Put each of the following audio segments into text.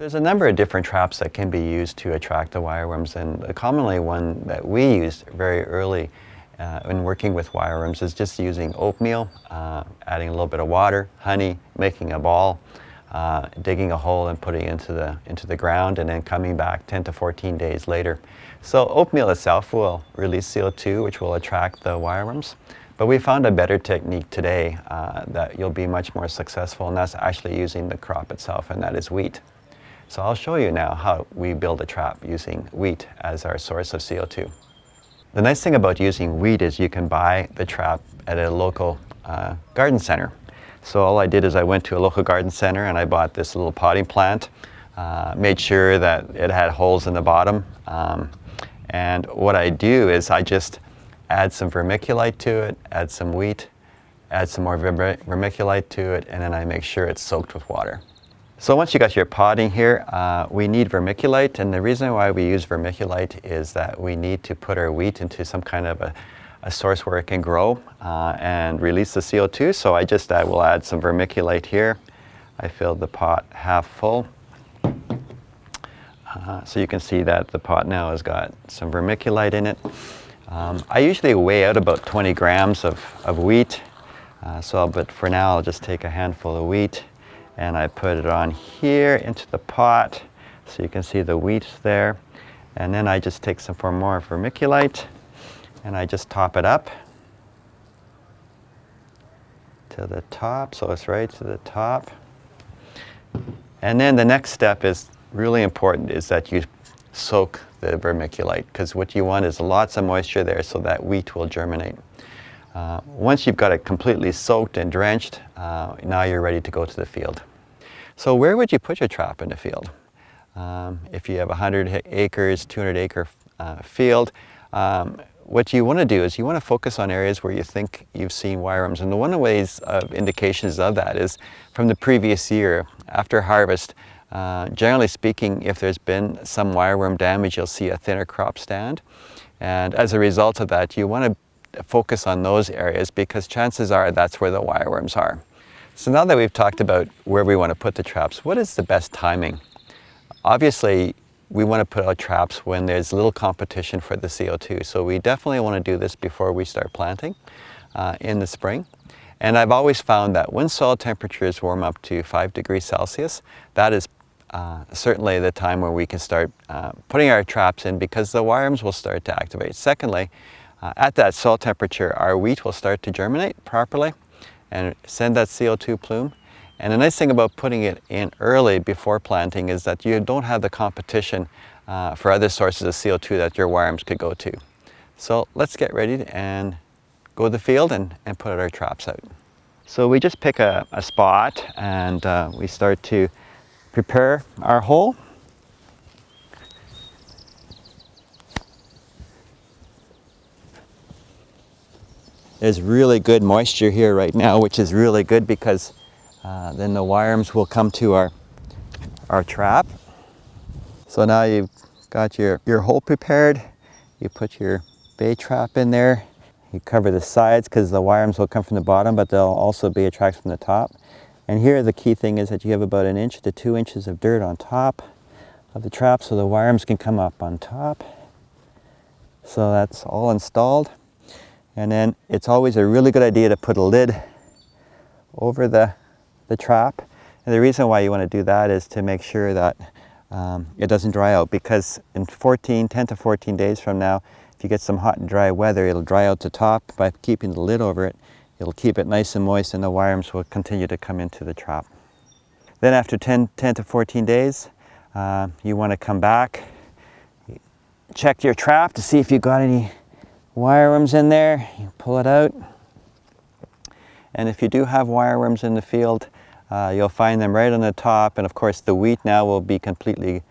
There's a number of different traps that can be used to attract the wireworms, and commonly one that we used very early in working with wireworms is just using oatmeal, adding a little bit of water, honey, making a ball, digging a hole and putting it into the ground, and then coming back 10 to 14 days later. So oatmeal itself will release CO2, which will attract the wireworms. But we found a better technique today that you'll be much more successful, and that's actually using the crop itself, and that is wheat. So I'll show you now how we build a trap using wheat as our source of CO2. The nice thing about using wheat is you can buy the trap at a local garden center. So all I did is I went to a local garden center and I bought this little potting plant, made sure that it had holes in the bottom. And what I do is I just add some vermiculite to it, add some wheat, add some more vermiculite to it, and then I make sure it's soaked with water. So once you got your potting here, we need vermiculite, and the reason why we use vermiculite is that we need to put our wheat into some kind of a source where it can grow and release the CO2. So I just will add some vermiculite here. I filled the pot half full. So you can see that the pot now has got some vermiculite in it. I usually weigh out about 20 grams of wheat, but for now I'll just take a handful of wheat and I put it on here into the pot so you can see the wheat there. And then I just take some more vermiculite and I just top it up to the top, so it's right to the top. And then the next step is really important, is that you soak the vermiculite, because what you want is lots of moisture there so that wheat will germinate. Once you've got it completely soaked and drenched, now you're ready to go to the field. So where would you put your trap in the field? If you have a 100 acres, 200 acre field, what you want to do is you want to focus on areas where you think you've seen wireworms. And one of the ways of indications of that is from the previous year. After harvest, generally speaking, if there's been some wireworm damage, you'll see a thinner crop stand. And as a result of that, you want to focus on those areas because chances are that's where the wireworms are. So now that we've talked about where we want to put the traps, what is the best timing? Obviously, we want to put out traps when there's little competition for the CO2. So we definitely want to do this before we start planting in the spring. And I've always found that when soil temperatures warm up to 5 degrees Celsius, that is certainly the time where we can start putting our traps in, because the wireworms will start to activate. Secondly, at that soil temperature, our wheat will start to germinate properly and send that CO2 plume. And the nice thing about putting it in early before planting is that you don't have the competition for other sources of CO2 that your wireworms could go to. So let's get ready and go to the field and put our traps out. So we just pick a spot and we start to prepare our hole. There's really good moisture here right now, which is really good because then the wireworms will come to our trap. So now you've got your hole prepared. You put your bait trap in there. You cover the sides because the wireworms will come from the bottom, but they'll also be attracted from the top. And here the key thing is that you have about 1 inch to 2 inches of dirt on top of the trap so the wireworms can come up on top. So that's all installed. And then it's always a really good idea to put a lid over the trap. And the reason why you want to do that is to make sure that it doesn't dry out, because in 10 to 14 days from now, if you get some hot and dry weather, it'll dry out the top. By keeping the lid over it, it'll keep it nice and moist and the wireworms will continue to come into the trap. Then after 10 to 14 days, you want to come back, check your trap to see if you've got any wireworms in there. You pull it out. And if you do have wireworms in the field, you'll find them right on the top. And of course the wheat now will be completely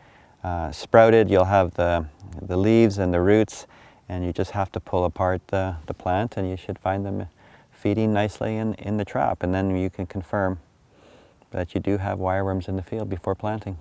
sprouted. You'll have the leaves and the roots, and you just have to pull apart the plant and you should find them feeding nicely in the trap. And then you can confirm that you do have wireworms in the field before planting.